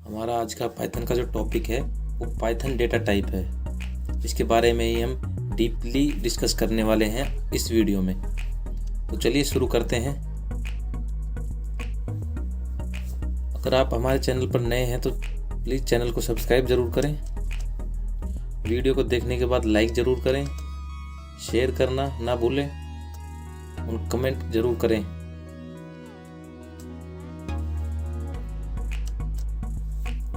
हमारा आज का पाइथन का जो टॉपिक है वो पाइथन डेटा टाइप है। इसके बारे में ही हम डीपली डिस्कस करने वाले हैं इस वीडियो में। तो चलिए शुरू करते हैं। अगर आप हमारे चैनल पर नए हैं तो प्लीज़ चैनल को सब्सक्राइब ज़रूर करें। वीडियो को देखने के बाद लाइक ज़रूर करें, शेयर करना ना भूलें और कमेंट ज़रूर करें।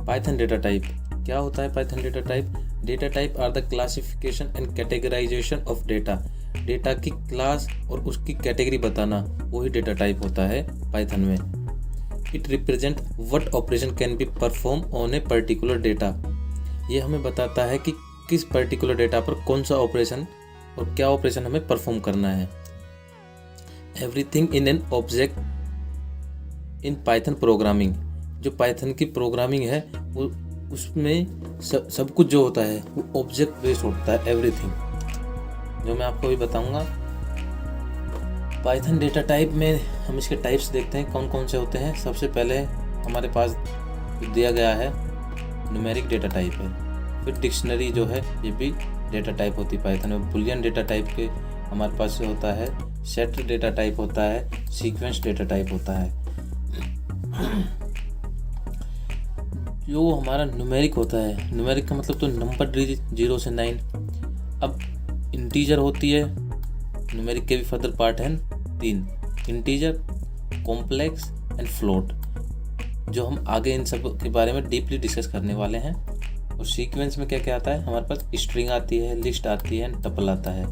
पाइथन डेटा टाइप क्या होता है? Python data type, data type are the classification and categorization of data. Data की क्लास और उसकी कैटेगरी बताना वही डेटा टाइप होता है पाइथन में। It represent what operation can be perform on a particular data. ये हमें बताता है कि किस पर्टिकुलर डेटा पर कौन सा ऑपरेशन और क्या ऑपरेशन हमें परफॉर्म करना है। Everything in an object in Python programming. जो पाइथन की प्रोग्रामिंग है वो उसमें सब कुछ जो होता है वो ऑब्जेक्ट बेस्ड होता है। एवरीथिंग जो मैं आपको अभी बताऊंगा। पाइथन डेटा टाइप में हम इसके टाइप्स देखते हैं कौन कौन से होते हैं। सबसे पहले हमारे पास दिया गया है न्यूमेरिक डेटा टाइप है। फिर डिक्शनरी जो है ये भी डेटा टाइप होती है पाइथन में। बुलियन डेटा टाइप के हमारे पास होता है, सेट डेटा टाइप होता है, सीक्वेंस डेटा टाइप होता है। जो हमारा न्यूमेरिक होता है, न्यूमेरिक का मतलब तो नंबर डिजिट 0 से 9। अब इंटीजर होती है, न्यूमेरिक के भी फर्दर पार्ट हैं 3, इंटीजर, कॉम्प्लेक्स एंड फ्लोट, जो हम आगे इन सब के बारे में डीपली डिस्कस करने वाले हैं। और सीक्वेंस में क्या क्या आता है? हमारे पास स्ट्रिंग आती है, लिस्ट आती है, टपल आता है।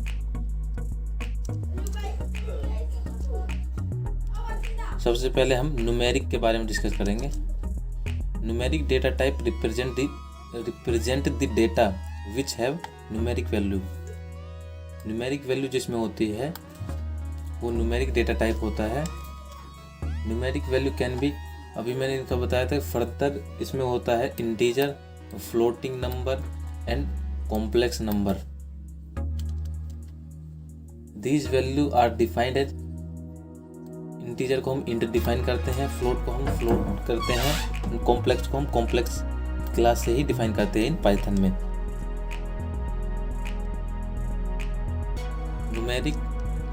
सबसे पहले हम न्यूमेरिक के बारे में डिस्कस करेंगे। Numeric data type represent the data which have numeric value. Numeric value जिसमें होती है वो न्यूमेरिक डेटा टाइप होता है। न्यूमेरिक वैल्यू कैन बी, अभी मैंने इनका बताया था, फर्दर इसमें होता है integer, floating number and complex number. These value are defined as, integer को हम इंट डिफाइन करते हैं, फ्लोट को हम फ्लोट करते हैं, कॉम्प्लेक्स को हम कॉम्प्लेक्स क्लास से ही डिफाइन करते हैं इन पाइथन में। न्यूमेरिक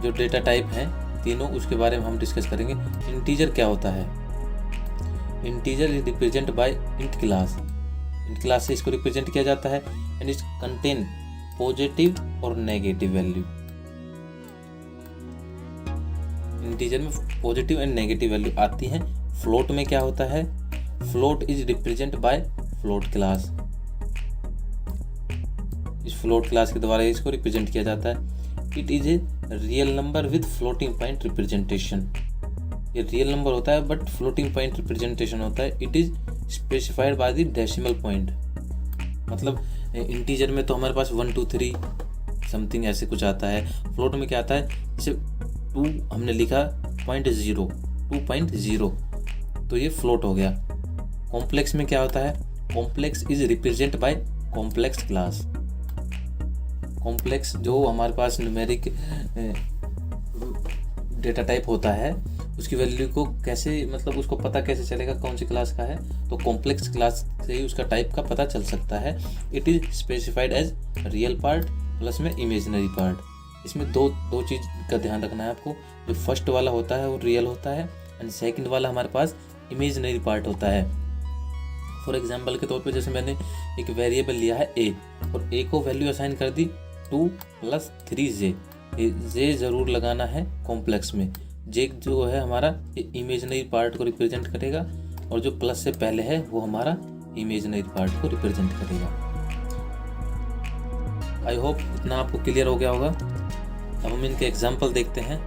जो डेटा टाइप हैं तीनों, उसके बारे में हम डिस्कस करेंगे। इंटीजर क्या होता है? Integer is represent by int class. Int class से इसको रिप्रेजेंट किया जाता है एंड इट कंटेन पॉजिटिव और नेगेटिव वैल्यू। इंटीजर में पॉजिटिव एंड नेगेटिव वैल्यू आती हैं। फ्लोट में क्या होता है? Float is represent by float class. इस फ्लोट क्लास के द्वारा इसको रिप्रेजेंट किया जाता है। It is a real number with floating point representation. ये रियल नंबर होता है बट फ्लोटिंग पॉइंट रिप्रेजेंटेशन होता है। It is specified by the decimal point. मतलब इंटीजर में तो हमारे पास 1 2 3 समथिंग ऐसे कुछ आता है। फ्लोट में क्या आता है? जैसे 2 हमने लिखा 0.0, 2.0, तो ये फ्लोट हो गया। कॉम्प्लेक्स में क्या होता है? Complex is represent by complex class. Complex जो हमारे पास न्यूमेरिक डेटा टाइप होता है उसकी वैल्यू को कैसे, मतलब उसको पता कैसे चलेगा कौन सी क्लास का है? तो कॉम्प्लेक्स क्लास से ही उसका टाइप का पता चल सकता है। It is specified as real part plus में इमेजिनरी पार्ट। इसमें दो चीज़ का ध्यान रखना है आपको। जो फर्स्ट वाला होता है वो रियल होता है एंड सेकंड वाला हमारे पास इमेजिनरी पार्ट होता है। फॉर एग्जांपल के तौर पे जैसे मैंने एक वेरिएबल लिया है a और a को वैल्यू असाइन कर दी 2 + 3j। जे ज़रूर लगाना है कॉम्प्लेक्स में। जे जो है हमारा इमेजिनरी पार्ट को रिप्रेजेंट करेगा और जो प्लस से पहले है वो हमारा इमेजिनरी पार्ट को रिप्रेजेंट करेगा। आई होप इतना आपको क्लियर हो गया होगा। अब हम इनके एग्जाम्पल देखते हैं।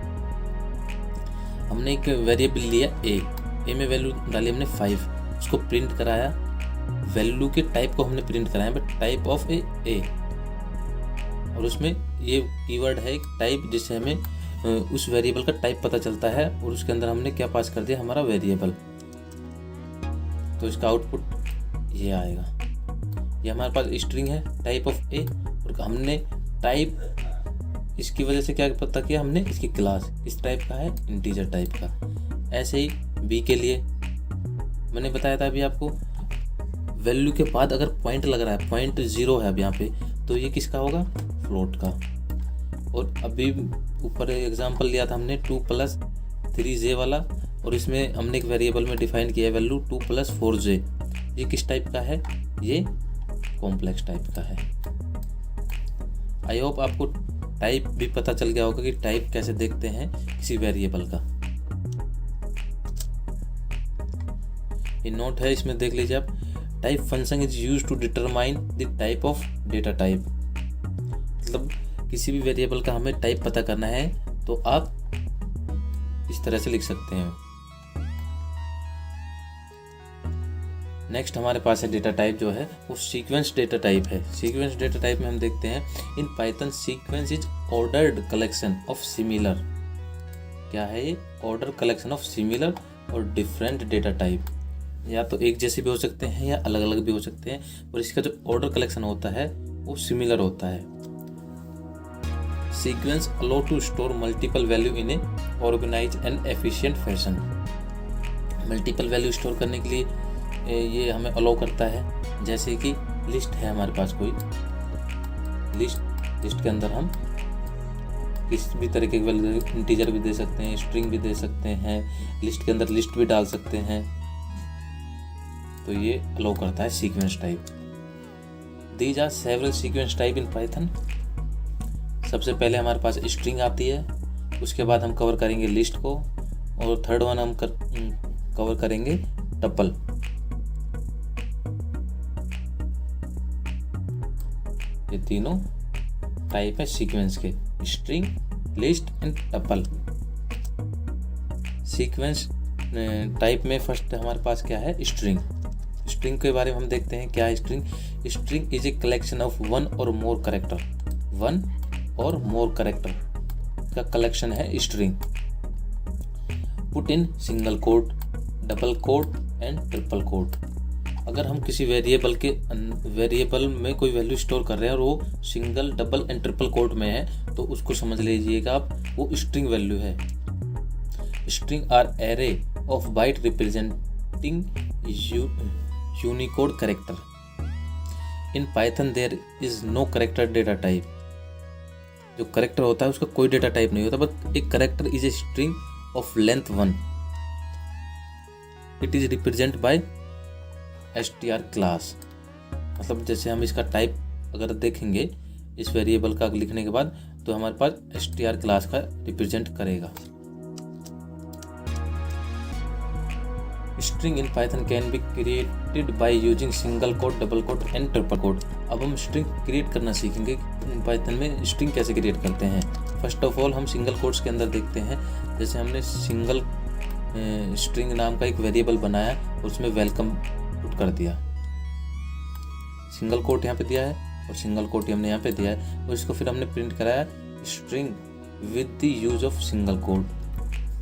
हमने एक वेरिएबल लिया a में वैल्यू डाली हमने 5, उसको प्रिंट कराया। वैल्यू के टाइप को हमने प्रिंट कराया बट टाइप ऑफ ए, और उसमें ये कीवर्ड है एक टाइप, जिससे हमें उस वेरिएबल का टाइप पता चलता है और उसके अंदर हमने क्या पास कर दिया? हमारा वेरिएबल। तो इसका आउटपुट ये आएगा। ये हमारे पास स्ट्रिंग है टाइप ऑफ ए और हमने टाइप इसकी वजह से क्या पता किया हमने? इसकी क्लास किस टाइप का है? इंटीजर टाइप का। ऐसे ही बी के लिए मैंने बताया था अभी आपको वैल्यू के बाद अगर पॉइंट लग रहा है, पॉइंट 0 है अब यहाँ पे, तो ये किसका होगा, फ्लोट का। और अभी ऊपर एग्जांपल लिया था हमने 2 + 3j वाला, और इसमें हमने एक वेरिएबल में डिफाइन किया है वैल्यू 2 + 4j। ये किस टाइप का है, ये कॉम्प्लेक्स टाइप का है। आई होप आपको टाइप भी पता चल गया होगा कि टाइप कैसे देखते हैं किसी वेरिएबल का। ये नोट है, इसमें देख लीजिए आप। Type function is use to determine the type of data type. मतलब किसी भी वेरिएबल का हमें टाइप पता करना है तो आप इस तरह से लिख सकते हैं। नेक्स्ट हमारे पास है डेटा टाइप जो है वो सीक्वेंस डेटा टाइप है। सीक्वेंस डेटा टाइप में हम देखते हैं in Python sequence is ordered collection of similar. क्या है ये, ऑर्डर कलेक्शन ऑफ सिमिलर और डिफरेंट डेटा टाइप। या तो एक जैसे भी हो सकते हैं या अलग अलग भी हो सकते हैं, और इसका जो ऑर्डर कलेक्शन होता है वो सिमिलर होता है। Sequence allow to store multiple value in a organize and efficient fashion. Multiple value store करने के लिए ये हमें अलो करता है। जैसे कि लिस्ट है हमारे पास कोई लिस्ट के अंदर हम किस भी तरीके की वैल्यू, इंटीजर भी दे सकते हैं, स्ट्रिंग भी दे सकते हैं, लिस्ट के अंदर लिस्ट भी डाल सकते हैं। तो ये अलो करता है sequence type. These are several sequence type in Python. सबसे पहले हमारे पास स्ट्रिंग आती है, उसके बाद हम कवर करेंगे लिस्ट को, और थर्ड वन हम कवर करेंगे टपल। ये तीनों टाइप है सीक्वेंस के, string, list and tuple. Sequence type में फर्स्ट हमारे पास क्या है, स्ट्रिंग। स्ट्रिंग के बारे में हम देखते हैं क्या है string. String is a collection of one or more character. One or more character का कलेक्शन है string. Put in single quote, double quote and triple quote. अगर हम किसी वेरिएबल में कोई वैल्यू स्टोर कर रहे हैं और वो single, double and triple quote में है, तो उसको समझ लीजिएगा आप वो स्ट्रिंग वैल्यू है। String are array of byte representing Unicode character. In Python there is no character data type. जो कैरेक्टर होता है उसका कोई डेटा टाइप नहीं होता, बट एक character is a string of length 1। It is represent by str class. मतलब जैसे हम इसका टाइप अगर देखेंगे इस वेरिएबल का लिखने के बाद, तो हमारे पास str क्लास का रिप्रेजेंट करेगा। String in Python can be created by using single quote, double quote and triple quote. अब हम स्ट्रिंग क्रिएट करना सीखेंगे इन पाइथन में स्ट्रिंग कैसे क्रिएट करते हैं। फर्स्ट ऑफ ऑल हम सिंगल कोट्स के अंदर देखते हैं। जैसे हमने सिंगल स्ट्रिंग नाम का एक वेरिएबल बनाया और उसमें वेलकम पुट कर दिया। सिंगल कोट यहाँ पे दिया है और सिंगल कोट हमने यहाँ पे दिया है, और इसको फिर हमने प्रिंट कराया string with the use of single quote,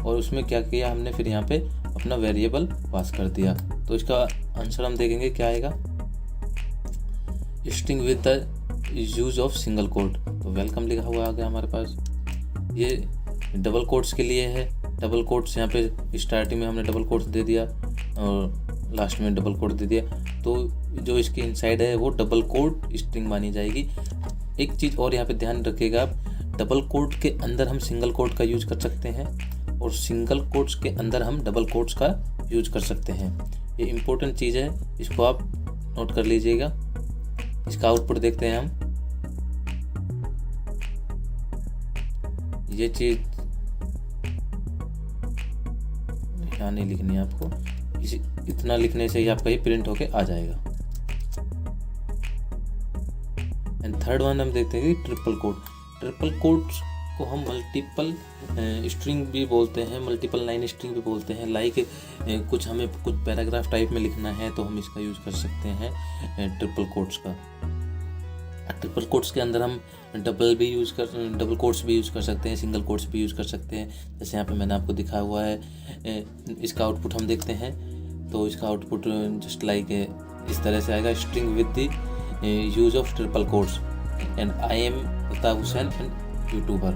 और उसमें क्या किया हमने, फिर यहाँ पे अपना वेरिएबल पास कर दिया। तो इसका आंसर हम देखेंगे क्या आएगा, string with the use of single quote. तो वेलकम लिखा हुआ आ गया हमारे पास। ये डबल कोट्स के लिए है। डबल कोट्स यहाँ पे स्टार्टिंग में हमने डबल कोट्स दे दिया और लास्ट में डबल कोट दे दिया, तो जो इसके इनसाइड है वो डबल कोट स्ट्रिंग मानी जाएगी। एक चीज़ और यहाँ पे ध्यान रखिएगा आप, डबल कोट के अंदर हम सिंगल कोट का यूज कर सकते हैं और सिंगल कोट्स के अंदर हम डबल कोट्स का यूज कर सकते हैं। ये इम्पोर्टेंट चीज़ है, इसको आप नोट कर लीजिएगा। इसका आउटपुट देखते हैं हम। ये चीज़ यहाँ नहीं लिखनी है आपको, इतना लिखने से ही आपका ये प्रिंट होके आ जाएगा। एंड थर्ड वन हम देखते हैं कि ट्रिपल कोट। ट्रिपल कोट्स को हम मल्टीपल स्ट्रिंग भी बोलते हैं, मल्टीपल लाइन स्ट्रिंग भी बोलते हैं। लाइक कुछ हमें कुछ पैराग्राफ टाइप में लिखना है तो हम इसका यूज़ कर सकते हैं ट्रिपल कोट्स का। ट्रिपल कोट्स के अंदर हम डबल कोट्स भी यूज़ कर सकते हैं, सिंगल कोट्स भी यूज़ कर सकते हैं। जैसे यहाँ पे मैंने आपको दिखाया हुआ है। इसका आउटपुट हम देखते हैं, तो इसका आउटपुट जस्ट लाइक इस तरह से आएगा, string with the use of triple quotes and I am Altaf Hussain and YouTuber.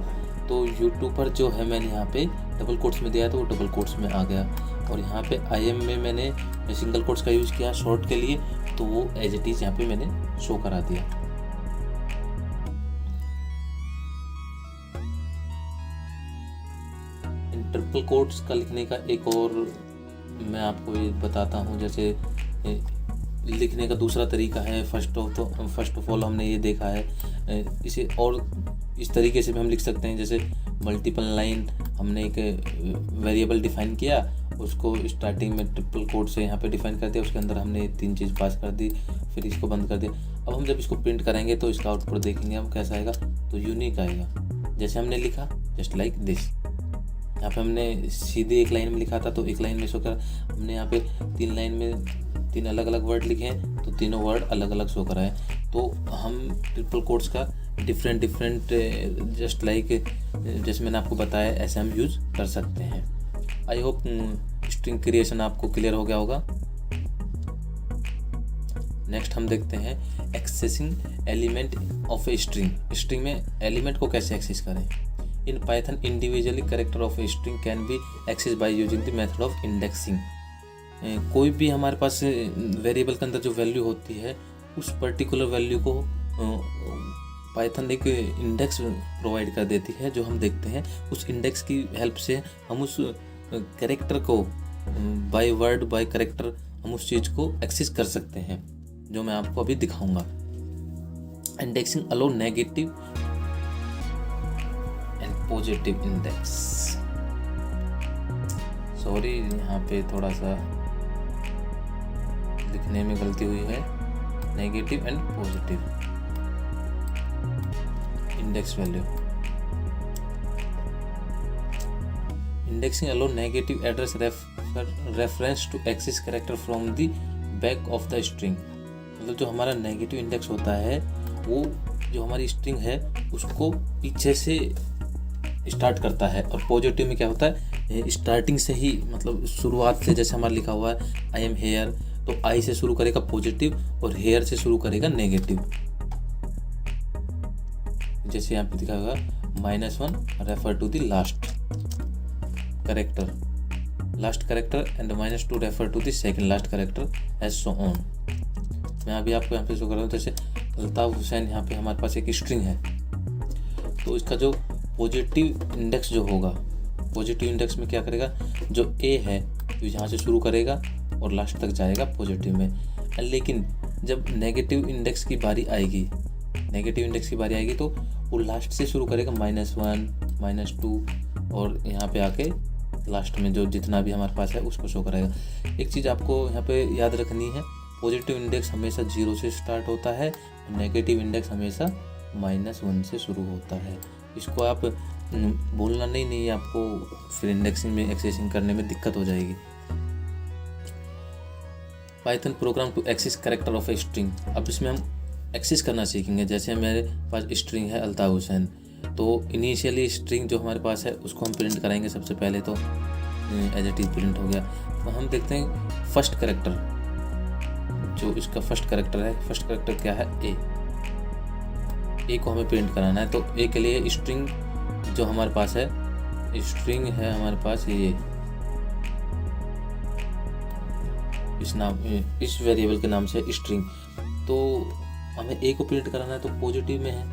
तो यूट्यूबर जो है मैंने यहाँ पे डबल कोट्स में दिया है तो वो डबल कोट्स में आ गया। और यहाँ पे IM में मैंने सिंगल कोट्स का यूज़ किया शॉर्ट के लिए, तो वो एज इट इज़ यहाँ पे मैंने शो करा दिया। ट्रिपल कोट्स का लिखने का एक और मैं आपको ये बताता हूँ। जैसे लिखने का दूसरा तरीका है, फर्स्ट ऑफ ऑल हमने ये देखा है, इसे और इस तरीके से भी हम लिख सकते हैं। जैसे मल्टीपल लाइन, हमने एक वेरिएबल डिफाइन किया, उसको स्टार्टिंग में ट्रिपल कोट से यहाँ पे डिफाइन कर दिया, उसके अंदर हमने 3 चीज़ पास कर दी, फिर इसको बंद कर दिया। अब हम जब इसको प्रिंट करेंगे तो इसका आउटपुट देखेंगे हम कैसा आएगा, तो यूनिक आएगा। जैसे हमने लिखा जस्ट लाइक दिस, यहाँ पे हमने सीधे एक लाइन में लिखा था तो एक लाइन में शो कर, हमने यहाँ पे 3 लाइन में 3 अलग अलग वर्ड लिखे हैं तो तीनों वर्ड अलग अलग शो कराए। तो हम ट्रिपल कोट्स का डिफरेंट जस्ट लाइक जैसे मैंने आपको बताया ऐसे हम यूज़ कर सकते हैं। आई होप स्ट्रिंग क्रिएशन आपको क्लियर हो गया होगा। नेक्स्ट हम देखते हैं accessing element of a string. String में एलिमेंट को कैसे एक्सेस करें। In Python individually character of a string can be access by using the method of indexing. कोई भी हमारे पास वेरिएबल के अंदर जो वैल्यू होती है उस पर्टिकुलर वैल्यू को पाइथन एक इंडेक्स प्रोवाइड कर देती है, जो हम देखते हैं। उस इंडेक्स की हेल्प से हम उस कैरेक्टर को बाय वर्ड बाय कैरेक्टर हम उस चीज़ को एक्सेस कर सकते हैं, जो मैं आपको अभी दिखाऊंगा। Indexing allow negative and positive index. Sorry, यहाँ पे थोड़ा सा लिखने में गलती हुई है। Negative and positive index value. Indexing allow negative address reference to access character from the back of the string. मतलब जो हमारा नेगेटिव इंडेक्स होता है वो जो हमारी स्ट्रिंग है उसको पीछे से स्टार्ट करता है, और पॉजिटिव में क्या होता है स्टार्टिंग से ही, मतलब शुरुआत से। जैसे हमारा लिखा हुआ है आई एम हेयर, तो आई से शुरू करेगा पॉजिटिव और हेयर से शुरू करेगा नेगेटिव। जैसे यहाँ पे दिखा हुआ -1 refer to the last character and -2 refer to the second last character as so on. मैं अभी आपको यहाँ पे शो कर रहा हूँ। जैसे अल्ताफ हुसैन, यहाँ पे हमारे पास एक स्ट्रिंग है, तो इसका जो पॉजिटिव इंडेक्स जो होगा, पॉजिटिव इंडेक्स में क्या करेगा, जो ए है तो यहाँ से शुरू करेगा और लास्ट तक जाएगा पॉजिटिव में। लेकिन जब नेगेटिव इंडेक्स की बारी आएगी तो वो लास्ट से शुरू करेगा -1 -2 और यहाँ पे आके लास्ट में जो जितना भी हमारे पास है उसको शो करेगा। एक चीज़ आपको यहाँ पे याद रखनी है, पॉजिटिव इंडेक्स हमेशा 0 से स्टार्ट होता है, नेगेटिव इंडेक्स हमेशा -1 से शुरू होता है। इसको आप बोलना नहीं है, आपको फिर इंडेक्सिंग में एक्सेसिंग करने में दिक्कत हो जाएगी। Python program to access character of a string. अब इसमें हम एक्सेस करना सीखेंगे। जैसे मेरे पास स्ट्रिंग है अल्ताफ हुसैन, तो इनिशियली स्ट्रिंग जो हमारे पास है उसको हम प्रिंट कराएंगे। सबसे पहले तो एज इट इज प्रिंट हो गया, तो हम देखते हैं फर्स्ट कैरेक्टर, जो इसका फर्स्ट कैरेक्टर है। फर्स्ट कैरेक्टर क्या है, ए को हमें प्रिंट कराना है। तो ए के लिए स्ट्रिंग जो हमारे पास है, स्ट्रिंग है हमारे पास ये इस वेरिएबल के नाम से स्ट्रिंग। तो हमें ए को प्रिंट कराना है तो पॉजिटिव में है,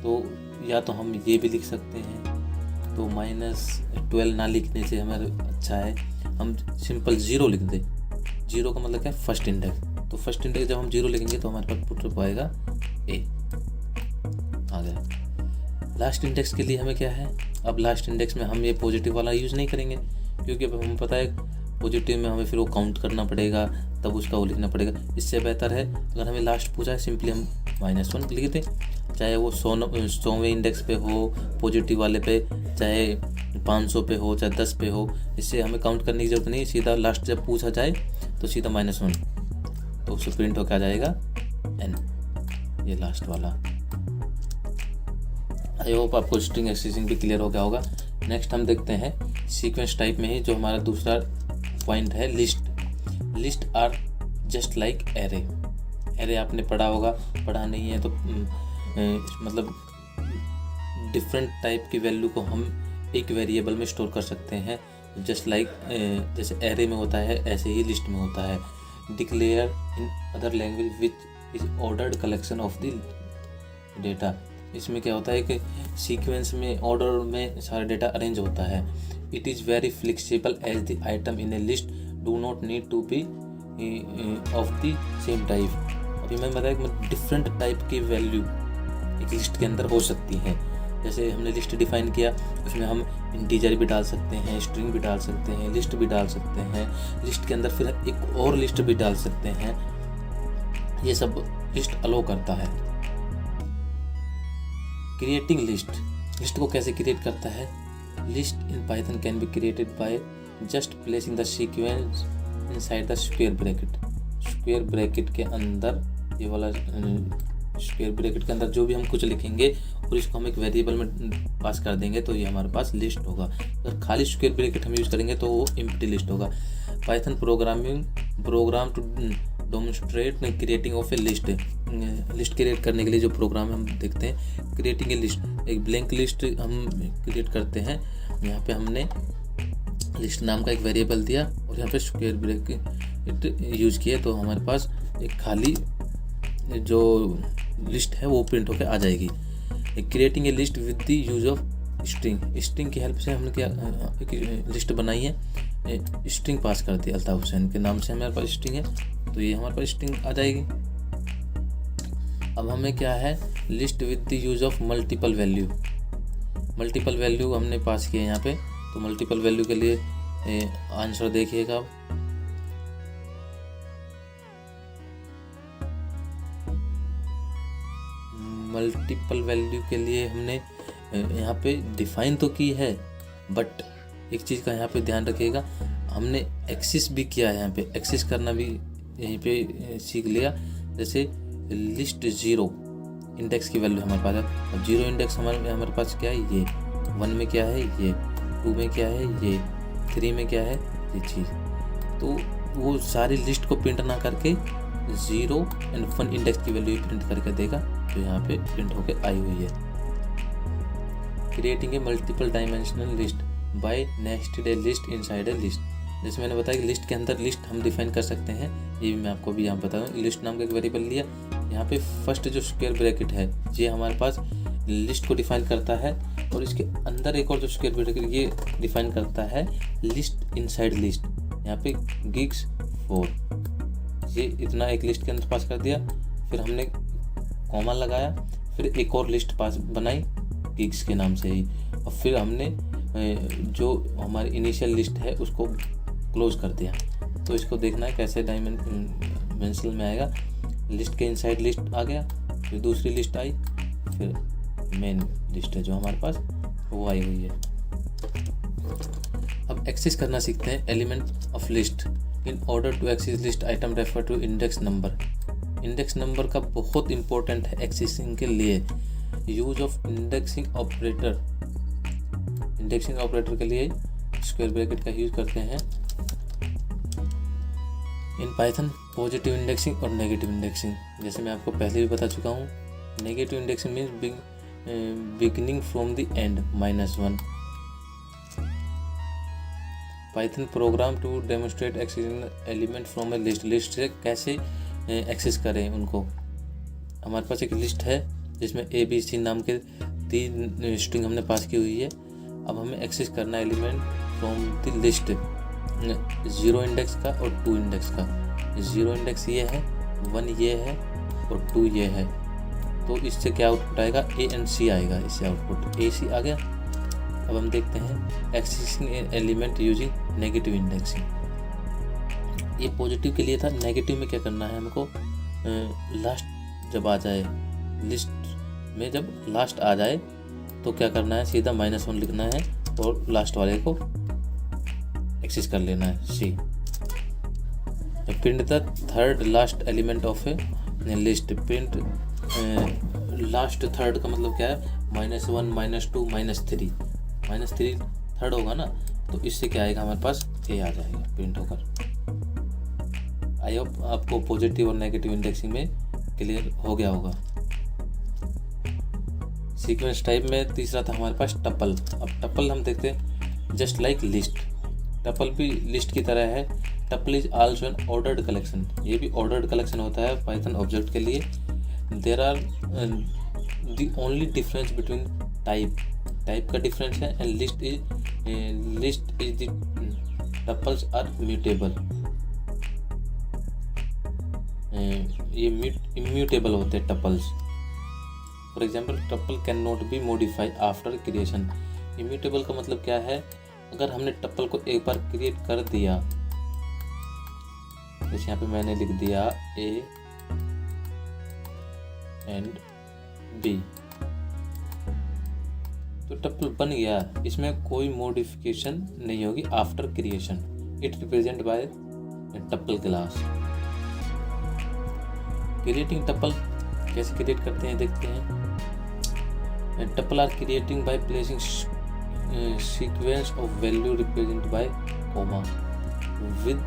तो या तो हम ये भी लिख सकते हैं, तो -12 ना लिखने से हमारे अच्छा है हम सिंपल 0 लिख दें। 0 का मतलब क्या है, फर्स्ट इंडेक्स। तो फर्स्ट इंडेक्स जब हम 0 लिखेंगे तो हमारे पास पुट आएगा ए, आ गया। लास्ट इंडेक्स के लिए हमें क्या है, अब लास्ट इंडेक्स में हम ये पॉजिटिव वाला यूज़ नहीं करेंगे, क्योंकि अब हमें पता है पॉजिटिव में हमें फिर वो काउंट करना पड़ेगा, तब उसका वो लिखना पड़ेगा। इससे बेहतर है अगर हमें लास्ट पूछा है सिंपली हम -1 लिख दें, चाहे वो 100वें इंडेक्स पे हो पॉजिटिव वाले पे, चाहे 500 पे हो, चाहे 10 पे हो। इससे हमें काउंट करने की जरूरत नहीं, सीधा लास्ट जब पूछा जाए तो सीधा -1, तो उससे प्रिंट होकर आ जाएगा n, ये लास्ट वाला। आई होप आपको स्ट्रिंग एक्सेसिंग भी क्लियर हो गया होगा। नेक्स्ट हम देखते हैं सीक्वेंस टाइप में ही जो हमारा दूसरा पॉइंट है, list are just like array आपने पढ़ा होगा, पढ़ा नहीं है तो मतलब डिफरेंट टाइप की वैल्यू को हम एक वेरिएबल में स्टोर कर सकते हैं। जस्ट लाइक जैसे एरे में होता है ऐसे ही लिस्ट में होता है। Declare in other language which is ordered collection of the data. इसमें क्या होता है कि सीक्वेंस में ऑर्डर में सारा डेटा अरेंज होता है। It is very flexible as the item in a list do not need to be of the same type. अभी मैं बताया कि डिफरेंट टाइप की वैल्यू एक लिस्ट के अंदर हो सकती है। जैसे हमने लिस्ट डिफाइन किया, उसमें हम इंटीजर भी डाल सकते हैं, स्ट्रिंग भी डाल सकते हैं, लिस्ट भी डाल सकते हैं। लिस्ट के अंदर फिर एक और लिस्ट भी डाल सकते हैं। ये सब लिस्ट अलो करता है। क्रिएटिंग लिस्ट, लिस्ट को कैसे क्रिएट करता है? List in Python can be created by just placing the sequence inside the square bracket. Square bracket के अंदर, ये वाला स्क्वायर ब्रैकेट के अंदर जो भी हम कुछ लिखेंगे और इसको हम एक वेरिएबल में पास कर देंगे तो ये हमारे पास लिस्ट होगा। अगर खाली स्क्वायर ब्रैकेट हम यूज़ करेंगे तो वो एम्प्टी लिस्ट होगा। Python program to demonstrate creating of a list. List create करने के लिए जो प्रोग्राम हम देखते हैं, क्रिएटिंग ए लिस्ट, एक ब्लैंक लिस्ट हम क्रिएट करते हैं। यहाँ पे हमने लिस्ट नाम का एक वेरिएबल दिया और यहाँ पे स्क्वायर ब्रैकेट यूज किया तो हमारे पास एक खाली जो लिस्ट है वो प्रिंट होकर आ जाएगी। Creating a list with the use of string. String की हेल्प से हमने क्या एक लिस्ट बनाई है, स्ट्रिंग पास कर दी। अल्ताफ हुसैन के नाम से हमारे पास स्ट्रिंग है तो ये हमारे पास स्ट्रिंग आ जाएगी। अब हमें क्या है, list with the use of multiple value. Multiple value हमने पास किया यहाँ पे, तो मल्टीपल वैल्यू के लिए आंसर देखिएगा आप। मल्टीपल वैल्यू के लिए हमने यहाँ पे डिफाइन तो की है, बट एक चीज़ का यहाँ पे ध्यान रखिएगा, हमने एक्सेस भी किया है। यहाँ पे एक्सेस करना भी यहीं पे सीख लिया। जैसे लिस्ट 0 इंडेक्स की वैल्यू हमारे पास है। अब 0 इंडेक्स हमारे पास क्या है, ये 1 में क्या है, ये 2 में क्या है, ये 3 में क्या है, ये चीज़। तो वो सारी लिस्ट को प्रिंट ना करके 0 एंड 1 इंडेक्स की वैल्यू प्रिंट करके देगा, तो यहाँ पे प्रिंट होके आई हुई है। Creating a multiple dimensional list by nested A list inside a list. जैसे मैंने बताया कि लिस्ट के अंदर लिस्ट हम डिफाइन कर सकते हैं, ये भी मैं आपको भी यहाँ बता दूँ। लिस्ट नाम का एक वेरिएबल लिया, यहाँ पे फर्स्ट जो स्क्वायर ब्रैकेट है ये हमारे पास लिस्ट को डिफाइन करता है, और इसके अंदर एक और जो स्क्वायर ब्रैकेट ये डिफाइन करता है लिस्ट इनसाइड लिस्ट। यहाँ पे गिग्स 4, ये इतना एक लिस्ट के अंदर पास कर दिया, फिर हमने कॉमा लगाया, फिर एक और लिस्ट पास बनाई गिग्स के नाम से ही, और फिर हमने जो हमारी इनिशियल लिस्ट है उसको क्लोज कर दिया। तो इसको देखना है कैसे डायमेंशनल में आएगा। लिस्ट के इनसाइड लिस्ट आ गया, फिर दूसरी लिस्ट आई, फिर मेन लिस्ट है जो हमारे पास वो आई हुई है। अब एक्सेस करना सीखते हैं element of list. In order to access list item refer to index number. Index number का बहुत इंपॉर्टेंट है एक्सेसिंग के लिए। Use of indexing operator. Indexing operator के लिए स्क्वायर ब्रैकेट का यूज करते हैं। इन पाइथन पॉजिटिव इंडेक्सिंग और नेगेटिव इंडेक्सिंग, जैसे मैं आपको पहले भी बता चुका हूँ। Negative indexing means beginning from the end -1। Python program to demonstrate accessing element from A list. List से कैसे एक्सेस करें उनको। हमारे पास एक लिस्ट है जिसमें ABC नाम के 3 स्ट्रिंग हमने पास की हुई है। अब हमें एक्सेस करना element from the list 0 index का और 2 इंडेक्स का। 0 इंडेक्स ये है, 1 ये है और 2 ये है। तो इससे क्या आउटपुट आएगा, A and C आएगा। इससे आउटपुट AC आ गया। अब हम देखते हैं accessing element using negative indexing. ये पॉजिटिव के लिए था। नेगेटिव में क्या करना है हमको, लास्ट जब आ जाए लिस्ट में, जब लास्ट आ जाए तो क्या करना है, सीधा -1 लिखना है और लास्ट वाले को एक्सेस कर लेना है C। Print the third last element of a list. Print last third का मतलब क्या है, -1 -2 -3। -3 थर्ड होगा ना, तो इससे क्या आएगा हमारे पास, A आ जाएगा प्रिंट होकर। आई होप आपको पॉजिटिव और नेगेटिव इंडेक्सिंग में क्लियर हो गया होगा। सीक्वेंस टाइप में तीसरा था हमारे पास टपल। अब टपल हम देखते हैं जस्ट लाइक लिस्ट। टपल भी लिस्ट की तरह है। Tuple is also an ordered collection, ये भी ऑर्डर्ड कलेक्शन होता है पाइथन ऑब्जेक्ट के लिए। There are the only difference between type का डिफरेंस है and list is the tuples are mutable, ये इम्यूटेबल होते हैं tuples. For example tuple can not be modify after creation. Immutable का मतलब क्या है, अगर हमने टपल को एक बार क्रिएट कर दिया, जैसे यहाँ पे मैंने लिख दिया A एंड B, तो टपल बन गया, इसमें कोई मॉडिफिकेशन नहीं होगी after creation. It represent by tuple class. Creating tuple कैसे क्रिएट करते हैं देखते हैं। Tuple are creating by placing sequence of value represent by comma with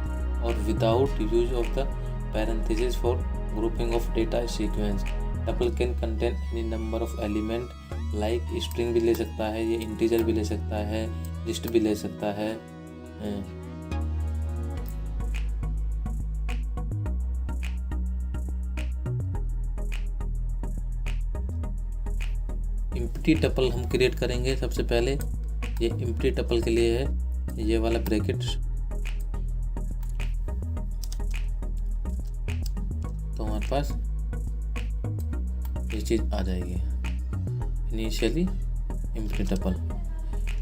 और without use of the parentheses for grouping of data sequence. Tuple can contain any number of element, like string भी ले सकता है, ये integer भी ले सकता है, लिस्ट भी ले सकता है। एम्प्टी टपल हम क्रिएट करेंगे सबसे पहले। ये एम्प्टी टपल के लिए है ये वाला ब्रैकेट, तो हमारे पास ये चीज़ आ जाएगी। Initially empty tuple,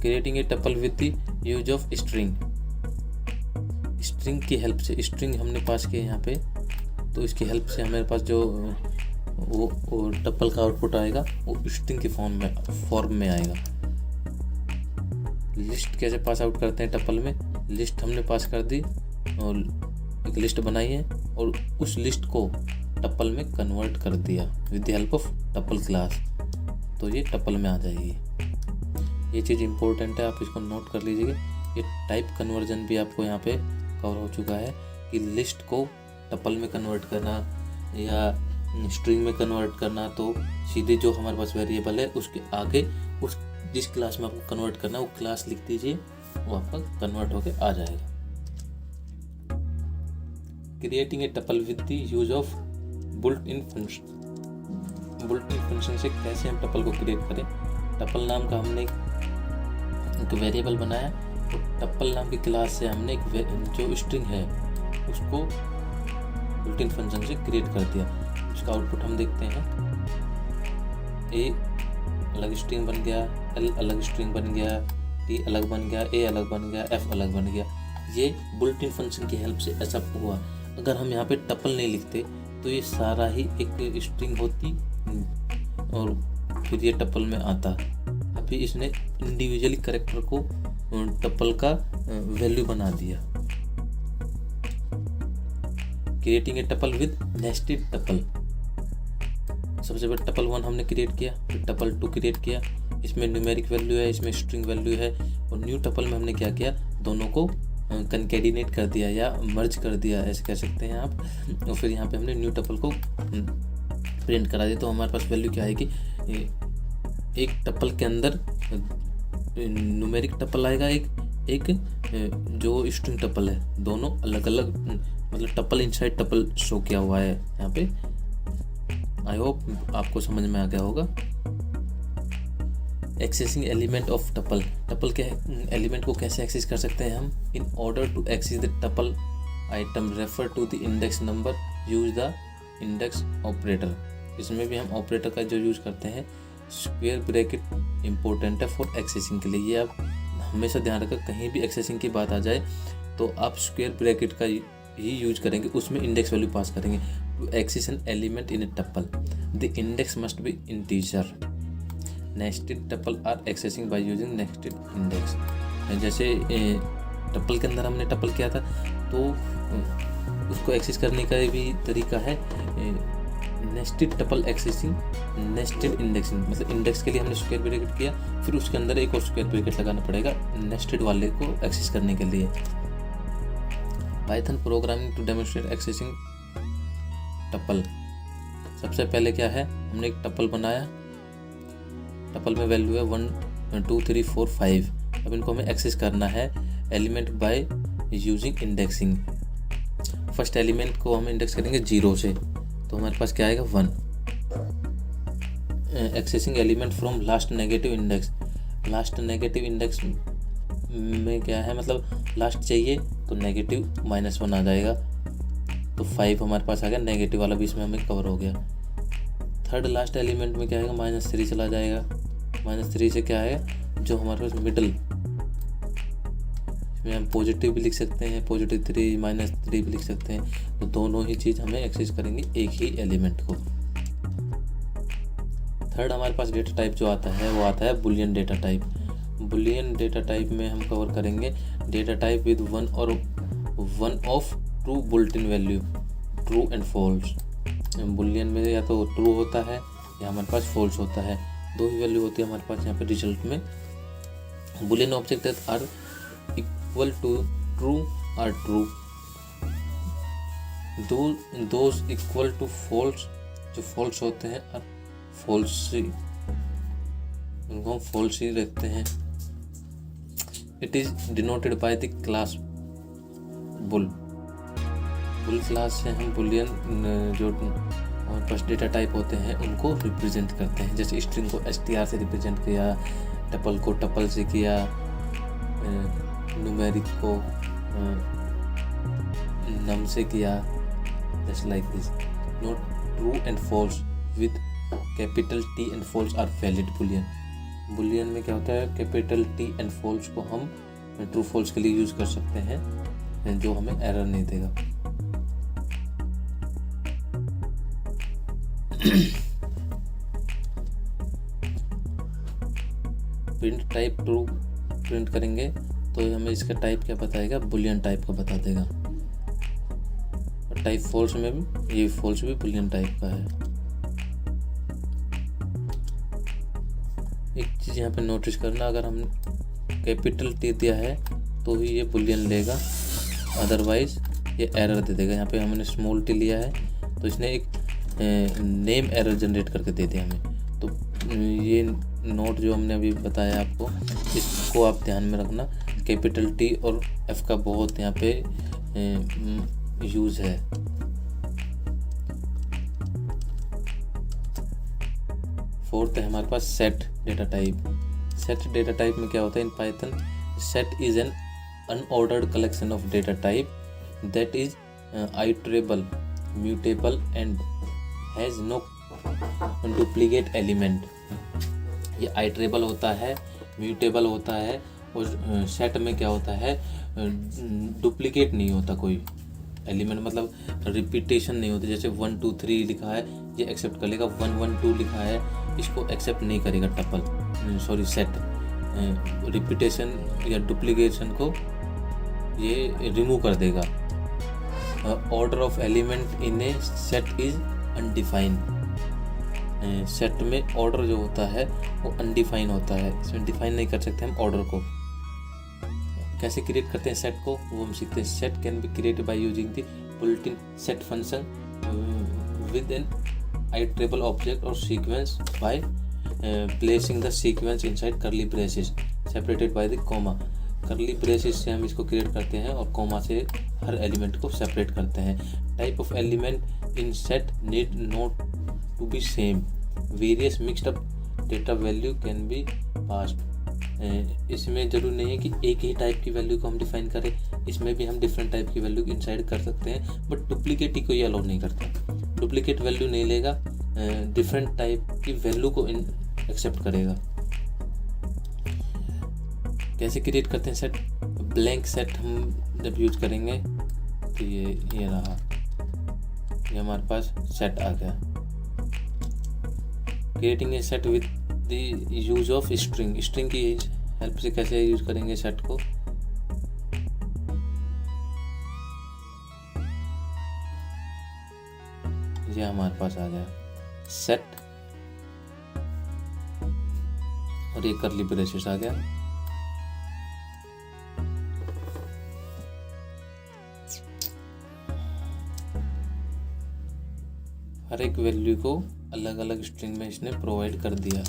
creating a tuple with the use of string. String की हेल्प से, स्ट्रिंग हमने पास किया यहाँ पे, तो इसकी हेल्प से हमारे पास जो वो टपल का आउटपुट आएगा वो स्ट्रिंग के फॉर्म में आएगा। लिस्ट कैसे पास आउट करते हैं टपल में, लिस्ट हमने पास कर दी और एक लिस्ट बनाई है और उस लिस्ट को टपल में कन्वर्ट कर दिया with the help of tuple class, तो ये टपल में आ जाएगी। ये चीज़ इंपॉर्टेंट है, आप इसको नोट कर लीजिएगा। ये टाइप कन्वर्जन भी आपको यहाँ पे कवर हो चुका है कि लिस्ट को टपल में कन्वर्ट करना या स्ट्रिंग में कन्वर्ट करना, तो सीधे जो हमारे पास वेरिएबल है उसके आगे उस जिस क्लास में आपको कन्वर्ट करना है वो क्लास लिख दीजिए, वो आपका कन्वर्ट होके आ जाएगा। Creating a tuple with the use of built in function. Built in function से कैसे हम टपल को क्रिएट करें। टपल नाम का हमने एक वेरिएबल बनाया, तो टपल नाम की क्लास से हमने एक जो स्ट्रिंग है उसको बुल्ट इन फंक्शन से क्रिएट कर दिया। उसका आउटपुट हम देखते हैं, ए अलग स्ट्रिंग बन गया, एल अलग स्ट्रिंग बन गया, टी अलग बन गया, ए अलग बन गया, एफ अलग बन गया। ये बुल्ट इन फंक्शन की हेल्प से ऐसा हुआ। अगर हम यहाँ पे टपल नहीं लिखते तो ये सारा ही एक स्ट्रिंग होती और फिर ये टपल में आता। अभी इसने इंडिविजुअली कैरेक्टर को टपल का वैल्यू बना दिया। Creating a tuple with nested tuple. सबसे पहले टपल 1 हमने क्रिएट किया, फिर टपल 2 क्रिएट किया, इसमें न्यूमेरिक वैल्यू है, इसमें स्ट्रिंग वैल्यू है, और न्यू टपल में हमने क्या किया, दोनों को कंकैटिनेट कर दिया या मर्ज कर दिया, ऐसे कह सकते हैं आप। और फिर यहाँ पे हमने न्यू टपल को प्रिंट करा दिया, तो हमारे पास वैल्यू क्या आएगी, एक टपल के अंदर न्यूमेरिक टपल आएगा, एक जो स्ट्रिंग टपल है, दोनों अलग अलग, मतलब टपल इनसाइड टपल शो किया हुआ है यहाँ पे। आई होप आपको समझ में आ गया होगा। Accessing element of tuple. Tuple के एलिमेंट को कैसे एक्सेस कर सकते हैं हम। In order to access the tuple item refer to the index number, use the index operator. इसमें भी हम ऑपरेटर का जो यूज करते हैं, स्क्वायर ब्रैकेट इंपॉर्टेंट है फॉर एक्सेसिंग के लिए। ये आप हमेशा ध्यान रखें, कहीं भी एक्सेसिंग की बात आ जाए तो आप स्क्वायर ब्रैकेट का ही यूज करेंगे, उसमें इंडेक्स वैल्यू पास करेंगे। To access an element in a tuple the index must be integer. Nested tuple are accessing by using nested index. जैसे टपल के अंदर हमने टपल किया था, तो उसको एक्सेस करने का भी तरीका है nested tuple accessing nested indexing. मतलब इंडेक्स के लिए हमने स्क्वायर ब्रैकेट किया, फिर उसके अंदर एक और स्क्वायर ब्रैकेट लगाना पड़ेगा नेस्टेड वाले को एक्सेस करने के लिए। Python programming to demonstrate accessing tuple. सबसे पहले क्या है, हमने एक टपल बनाया, टपल में वैल्यू है 1 2 3 4 5। अब इनको हमें एक्सेस करना है element by using indexing. First element को हम इंडेक्स करेंगे 0 से, तो हमारे पास क्या आएगा 1। Accessing element from last negative index. Last negative index में क्या है, मतलब लास्ट चाहिए तो नेगेटिव -1 आ जाएगा, तो 5 हमारे पास आ गया, नेगेटिव वाला भी इसमें हमें कवर हो गया। थर्ड लास्ट एलिमेंट में क्या आएगा, -3 चला जाएगा। -3 से क्या आएगा, जो हमारे पास मिडल, इसमें हम पॉजिटिव भी लिख सकते हैं, +3 -3 भी लिख सकते हैं, तो दोनों ही चीज़ हमें एक्सेस करेंगे एक ही एलिमेंट को। थर्ड हमारे पास डेटा टाइप जो आता है वो आता है Boolean data type. Boolean data type में हम कवर करेंगे data type with one of true built in value, true and false. Boolean में या तो ट्रू होता है या हमारे पास फॉल्स होता है, दो ही वैल्यू होती है हमारे पास यहाँ पे रिजल्ट में। Boolean object are equal to true are true, those equal to false, जो फॉल्स होते हैं और फॉल्सी, उनको हम फॉल्स ही रखते हैं। It is denoted by the class bull class से हम बुलियन जो और पास डेटा टाइप होते हैं उनको रिप्रेजेंट करते हैं। जैसे स्ट्रिंग को str से रिप्रेजेंट किया, टपल को टपल से किया, न्यूमेरिक को नम से किया, just like this. Note true and false with capital T and false are valid Boolean. Boolean में क्या होता है, कैपिटल T एंड फॉल्स को हम ट्रू फॉल्स के लिए यूज कर सकते हैं, जो हमें एरर नहीं देगा। प्रिंट टाइप ट्रू प्रिंट करेंगे तो हमें इसका टाइप क्या बताएगा, बुलियन टाइप का बता देगा। और टाइप फॉल्स में भी, ये फॉल्स भी बुलियन टाइप का है। एक चीज़ यहाँ पे नोटिस करना, अगर हम कैपिटल T दिया है तो ही ये बुलियन लेगा, अदरवाइज ये एरर दे देगा। यहाँ पे हमने स्मॉल t लिया है तो इसने एक नेम एरर जनरेट करके दे दिया हमें। तो ये नोट जो हमने अभी बताया आपको, इसको आप ध्यान में रखना। कैपिटल T और F का बहुत यहाँ पे यूज़ है। फोर्थ है हमारे पास set data type. Set data type में क्या होता है, in Python set is an unordered collection of data type that is iterable, mutable and has no duplicate element. ये आइटरेबल होता है, म्यूटेबल होता है, और सेट में क्या होता है, डुप्लीकेट नहीं होता कोई एलिमेंट, मतलब रिपीटेशन नहीं होती। जैसे 1 2 3 लिखा है ये एक्सेप्ट कर लेगा, 1 1 2 लिखा है इसको एक्सेप्ट नहीं करेगा सेट। रिपीटेशन या डुप्लीकेशन को ये रिमूव कर देगा। Order of element in A set is undefined. Set में ऑर्डर जो होता है वो अनडिफाइन होता है, इसमें डिफाइन नहीं कर सकते हम ऑर्डर को। कैसे क्रिएट करते हैं सेट को, वो हम सीखते हैं। Set can be created by using the built-in set function with an iterable object और sequence by placing the sequence inside curly braces separated by the comma. Curly braces से हम इसको क्रिएट करते हैं और कॉमा से हर एलिमेंट को separate करते हैं। Type of element in set need not to be same, various mixed up data value can be passed. इसमें जरूरी नहीं है कि एक ही टाइप की वैल्यू को हम डिफाइन करें, इसमें भी हम डिफरेंट टाइप की वैल्यू इनसाइड कर सकते हैं, बट डुप्लीकेट ही कोई अलाउ नहीं करता। डुप्लीकेट वैल्यू नहीं लेगा, डिफरेंट टाइप की वैल्यू को एक्सेप्ट करेगा। कैसे क्रिएट करते हैं सेट, ब्लैंक सेट हम जब यूज करेंगे तो ये रहा, ये हमारे पास सेट आ गया। Creating a set with the use of string, string की हेल्प से कैसे यूज करेंगे सेट को। ये हमारे पास आ गया सेट और ये करली ब्रेसेस आ गया। हर एक वैल्यू को अलग अलग स्ट्रिंग में इसने प्रोवाइड कर दिया।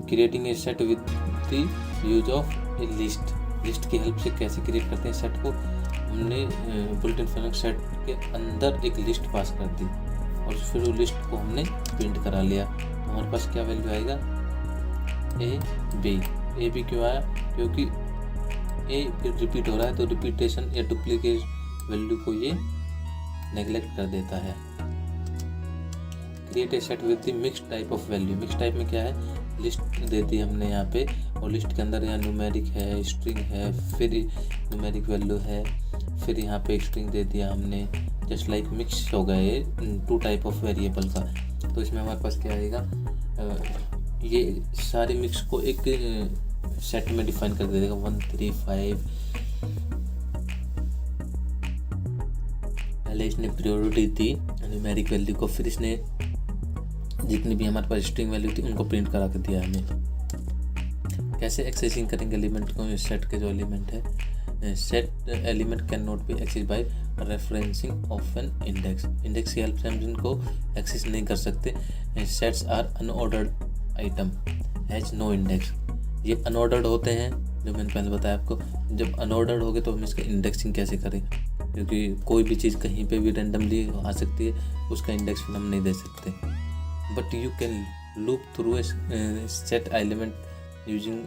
Creating a set with the use of a list, list की हेल्प से कैसे क्रिएट करते हैं सेट को, हमने बुलेटिन फंक्शन सेट के अंदर एक लिस्ट पास कर दी और फिर वो लिस्ट को हमने प्रिंट करा लिया। तो हमारे पास क्या वैल्यू आएगा, ए बी क्यों आया, क्योंकि ए फिर रिपीट हो रहा है तो रिपीटेशन या डुप्लीकेट वैल्यू को ये नेगलेक्ट कर देता है। Create a set with the mixed type of value. Mix type में क्या है, लिस्ट दे दी हमने यहाँ पे और लिस्ट के अंदर यहाँ न्यूमेरिक है, स्ट्रिंग है, फिर न्यूमेरिक वैल्यू है, फिर यहाँ पे स्ट्रिंग दे दिया हमने। जस्ट लाइक मिक्स हो गए 2 टाइप ऑफ वेरिएबल का। तो इसमें हमारे पास क्या आएगा, ये सारे मिक्स को एक सेट में डिफाइन कर देगा 1 3 5। पहले इसने प्रायोरिटी दी न्यूमेरिक वैल्यू को, फिर इसने जितनी भी हमारे पास स्ट्रिंग वैल्यू थी उनको प्रिंट करा के दिया हमें। कैसे एक्सेसिंग करेंगे एलिमेंट को, सेट के जो एलिमेंट है, set element can not be access by referencing of an index. Index की हेल्प से हम जिनको एक्सेस नहीं कर सकते। Sets are unordered item has no index. ये अनऑर्डर्ड होते हैं, जो मैंने पहले बताया आपको। जब अनऑर्डर्ड हो गए तो हम इसका इंडेक्सिंग कैसे करें, क्योंकि कोई भी चीज़ कहीं पे भी रैंडमली आ सकती है, उसका इंडेक्स फिर हम नहीं दे सकते। But you can loop through a set element using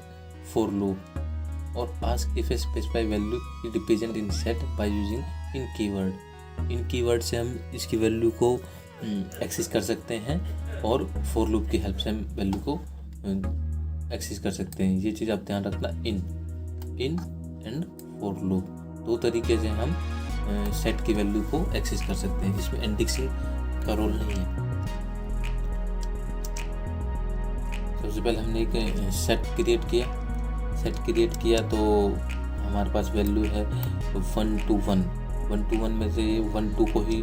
for loop और ask if a specify value represent in set by using in keyword. In keyword से हम इसकी वैल्यू को एक्सेस कर सकते हैं और फॉर लूप की हेल्प से हम वैल्यू को एक्सेस कर सकते हैं। ये चीज़ आप ध्यान रखना, इन एंड फॉर लूप 2 तरीके से हम सेट की वैल्यू को एक्सेस कर सकते हैं। इसमें इंडेक्सिंग का रोल नहीं है। सबसे पहले हमने एक सेट क्रिएट किया तो हमारे पास वैल्यू है 1 to 1। 1 to 1 में से 1 2 को ही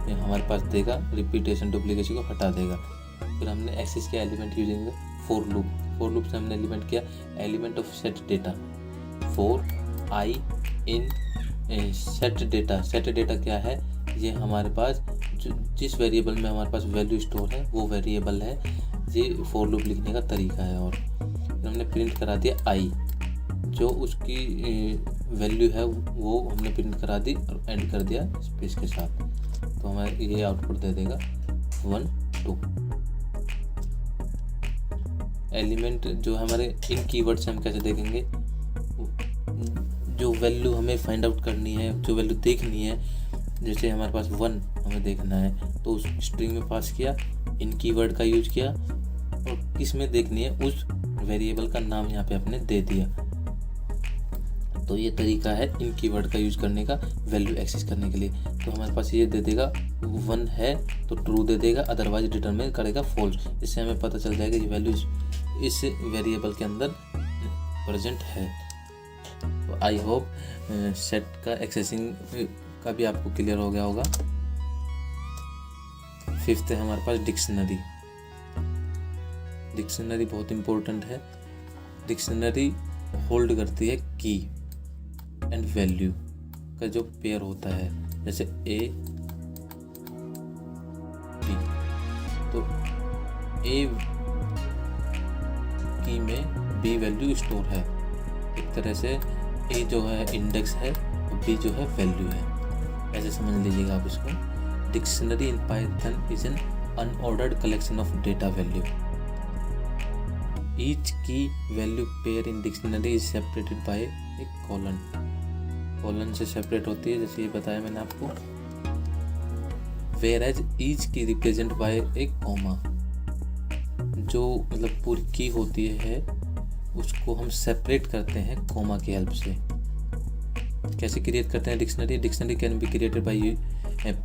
हमारे पास देगा, रिपीटेशन डुप्लीकेशन को हटा देगा। फिर हमने एक्सेस किया एलिमेंट यूजिंग फॉर लूप से हमने एलिमेंट किया element of set data for I in set data क्या है, ये हमारे पास जिस वेरिएबल में हमारे पास वैल्यू स्टोर है वो वेरिएबल है। ये फॉर लूप लिखने का तरीका है। और फिर हमने प्रिंट करा दिया आई, जो उसकी वैल्यू है वो हमने प्रिंट करा दी और एंड कर दिया स्पेस के साथ। तो हमें ये आउटपुट दे देगा 1 2। एलिमेंट जो हमारे इन कीवर्ड से हम कैसे देखेंगे, जो वैल्यू हमें फाइंड आउट करनी है, जो वैल्यू देखनी है, जैसे हमारे पास 1 हमें देखना है तो उस स्ट्रिंग में पास किया, इन कीवर्ड का यूज किया और किस में देखनी है उस वेरिएबल का नाम यहाँ पे आपने दे दिया। तो ये तरीका है इन कीवर्ड का यूज करने का वैल्यू एक्सेस करने के लिए। तो हमारे पास ये दे देगा 1 है तो ट्रू दे देगा, अदरवाइज डिटरमाइन करेगा फॉल्स। इससे हमें पता चल जाएगा ये वैल्यू इस वेरिएबल के अंदर प्रेजेंट है। तो आई होप सेट का एक्सेसिंग का भी आपको क्लियर हो गया होगा। 5th है हमारे पास डिक्शनरी बहुत इंपॉर्टेंट है। डिक्शनरी होल्ड करती है की एंड वैल्यू का जो पेयर होता है, जैसे ए बी। तो ए की में बी वैल्यू स्टोर है। एक तरह से ए जो है इंडेक्स है और बी जो है वैल्यू है, ऐसे समझ लीजिएगा आप इसको। Dictionary in Python is an unordered collection of data value. Each key value pair in dictionary is separated by a colon से सेपरेट होती है, जैसे ये बताया मैंने आपको। Whereas each key represent by a comma. जो मतलब पूरी की होती है उसको हम सेपरेट करते हैं कॉमा की हेल्प से। कैसे क्रिएट करते हैं dictionary can be created by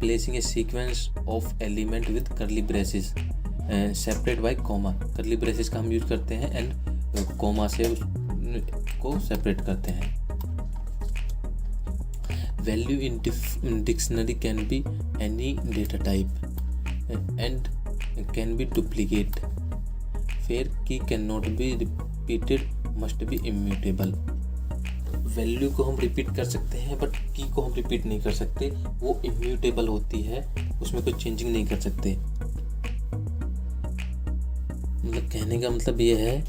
placing A sequence of element with curly braces separate by comma. Curly braces का हम यूज करते हैं एंड कॉमा से उसको सेपरेट करते हैं। Value in dictionary can be any data type and can be duplicate. Fair key can not be repeated, must be immutable. Value को हम रिपीट कर सकते हैं बट की को हम रिपीट नहीं कर सकते, वो इम्यूटेबल होती है, उसमें कोई चेंजिंग नहीं कर सकते। मतलब कहने का मतलब ये है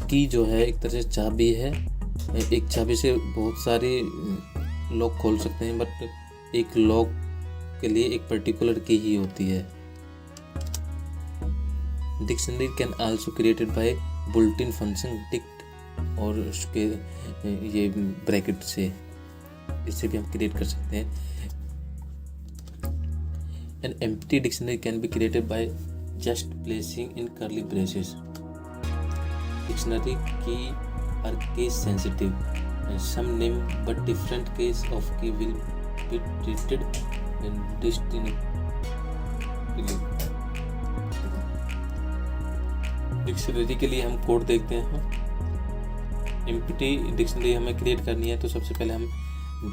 कि जो है एक तरह से चाबी है एक चाबी से बहुत सारी लॉक खोल सकते हैं, बट एक लॉक के लिए एक पर्टिकुलर की ही होती है। Dictionary can also created by built-in function dict और उसके ये ब्रैकेट से, इससे भी हम क्रिएट कर सकते हैं। An empty dictionary can be created by just placing in curly braces. Dictionary key are case sensitive, some name but different case of key will be treated distinctly. Dictionary के लिए हम कोड देखते हैं। Empty dictionary हमें create करनी है तो सबसे पहले हम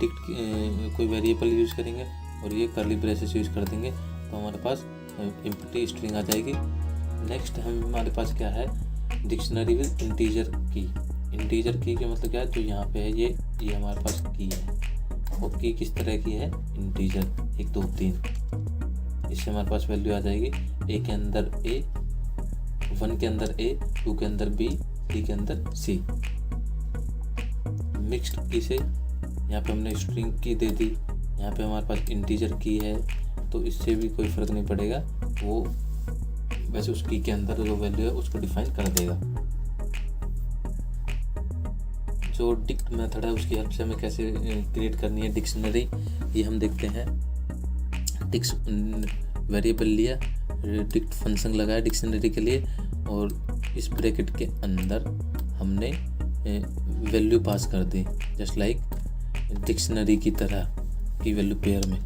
डिक्ट कोई वेरिएबल यूज़ करेंगे और ये कर्ली ब्रेसेस यूज़ कर देंगे तो हमारे पास एम्प्टी स्ट्रिंग आ जाएगी। नेक्स्ट हमारे पास क्या है, डिक्शनरी विद इंटीजर की। इंटीजर की के मतलब क्या है, जो यहाँ पे है ये हमारे पास की है, और की किस तरह की है, इंटीजर 1 2 3। इससे हमारे पास वैल्यू आ जाएगी ए के अंदर ए, 1 के अंदर ए, 2 के अंदर बी, 3 के अंदर सी। मिक्स्ड की से यहाँ पे हमने स्ट्रिंग की दे दी, यहाँ पे हमारे पास इंटीजर की है तो इससे भी कोई फ़र्क नहीं पड़ेगा, वो वैसे उस की के अंदर जो वैल्यू है उसको डिफाइन कर देगा। जो डिक्ट मेथड है उसकी हेल्प से हमें कैसे क्रिएट करनी है डिक्शनरी, ये हम देखते हैं। डिक्स वेरिएबल लिया, डिक्ट फंक्शन लगाया डिक्शनरी के लिए और इस ब्रैकेट के अंदर हमने वैल्यू पास कर दी, जस्ट लाइक डिक्शनरी की तरह की वैल्यू पेयर में,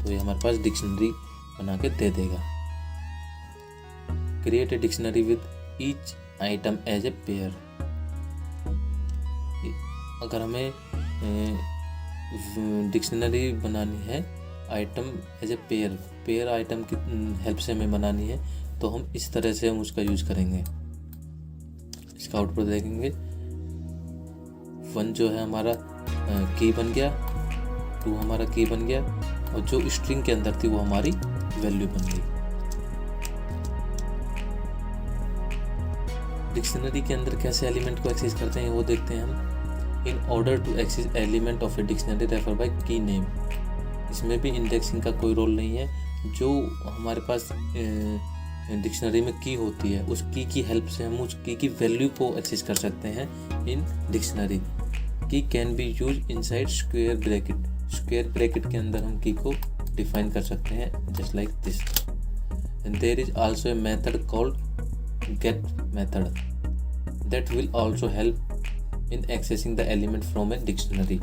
तो ये हमारे पास डिक्शनरी बना के दे देगा। Create a dictionary with each item as a pair. अगर हमें डिक्शनरी बनानी है item as a pair item की हेल्प से हमें बनानी है तो हम इस तरह से हम उसका यूज़ करेंगे। इसका आउटपुट देखेंगे, 1 जो है हमारा की बन गया, 2 हमारा की बन गया और जो स्ट्रिंग के अंदर थी वो हमारी वैल्यू बन गई। डिक्शनरी के अंदर कैसे एलिमेंट को एक्सेस करते हैं वो देखते हैं हम। In order to access element of a dictionary refer by key name. इसमें भी इंडेक्सिंग का कोई रोल नहीं है, जो हमारे पास डिक्शनरी में की होती है उस की हेल्प से हम उस की वैल्यू को एक्सेस कर सकते हैं in dictionary. Key can be use inside square bracket. Square bracket के अंदर हम की को डिफाइन कर सकते हैं just like this. And there is also a method called get method that will also help in accessing the element from a dictionary।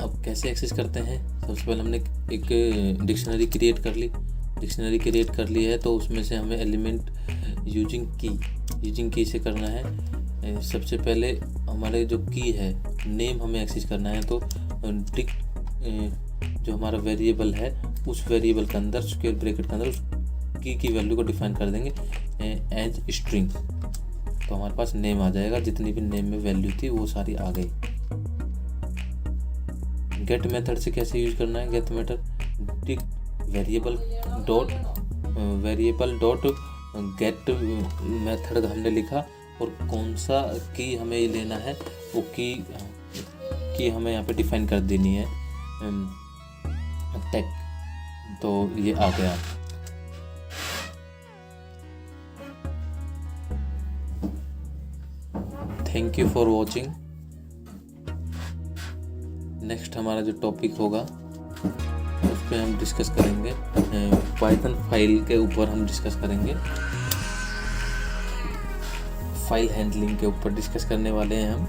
अब कैसे access करते हैं, सबसे पहले हमने एक डिक्शनरी क्रिएट कर ली है तो उसमें से हमें एलिमेंट यूजिंग की से करना है। सबसे पहले हमारे जो की है नेम हमें एक्सेस करना है तो डिक्ट जो हमारा वेरिएबल है उस वेरिएबल के अंदर स्क्वायर ब्रैकेट के अंदर उस की वैल्यू को डिफाइन कर देंगे एज स्ट्रिंग, तो हमारे पास नेम आ जाएगा। जितनी भी नेम में वैल्यू थी वो सारी आ गई। गेट मेथड से कैसे यूज करना है, get method dict variable dot get method हमने लिखा और कौन सा की हमें लेना है वो की हमें यहाँ पे डिफाइन कर देनी है टेक, तो ये आ गया। Thank you for watching. Next हमारा जो टॉपिक होगा उस पर हम डिस्कस करेंगे पाइथन फाइल के ऊपर हम डिस्कस करेंगे, फाइल हैंडलिंग के ऊपर डिस्कस करने वाले हैं हम।